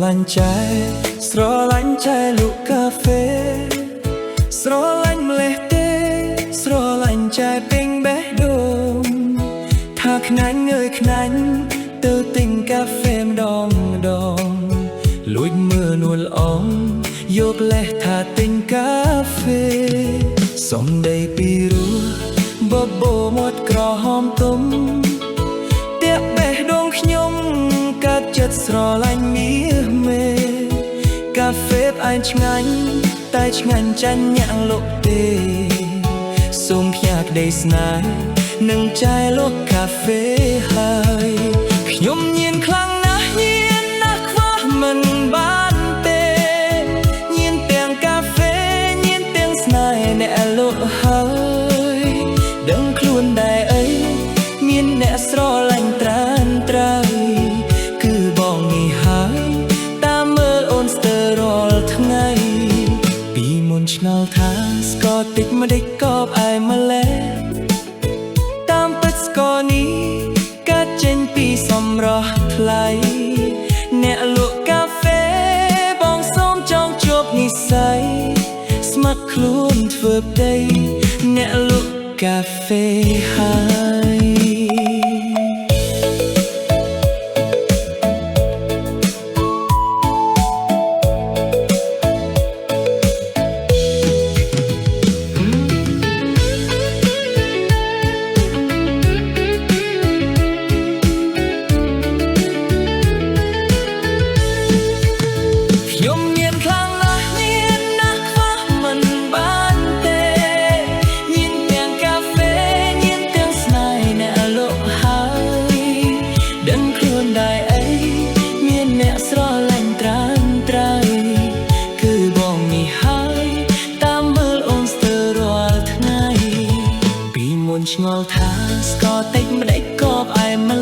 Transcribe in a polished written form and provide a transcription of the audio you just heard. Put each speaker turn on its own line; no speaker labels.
ឡាញ់ចែស្រឡាញ់ចែលក់កាហ្វេស្រឡាញ់ម្លេះទេស្រឡាញ់ចែពេញបេះដូងថាខ្នាញ់អើយខ្នាញ់ទៅទិញកាហ្វេម្ដងម្ដងលួចមើលនួលអងយកលេះថាទិញកាហ្វេសំដីពីរោះបបោមាត់ក្រហមទុំតែបេះដូងខ្ញុំកាត់ចិត្តស្រឡាញ់មាសមេកាហ្វេផ្អែមឆ្ងាញ់តែឆ្ងាញ់ចាញ់ញាក់លក់ទេសូមផ្ញើក្តីស្នេហ៍នឹងចែលក់កាហ្វេហើយខ្ញុំញៀនខ្លាំងណាស់ញៀនណាស់ខ្វះមិនបានទេញៀនទាំងកាហ្វេញៀនទាំងស្នេហ៍អ្នកលក់ហើយដឹងខ្លួនដែរអីមានអ្នកស្រឡាញ់ត្រានត្រៃគឺបងនេះហើយតាមមើលអូនស្ទើររាល់ថ្ងៃពីមុនឆ្ងល់ថាស្ករតិចម្ដេចក៏ផ្អែមម្លេះតាមពិតស្ករនេះកើតចេញពីសម្រស់ថ្លៃអ្នកលក់កាហ្វេបងសូមចង់ជួបនិស្ស័យស្ម័គ្រខ្លួនធ្វើផ្ទៃអ្នកលក់កាហ្វេហើយឆ្ងល់ថាស្ករតិចម្ដេចក៏ផ្អែមម្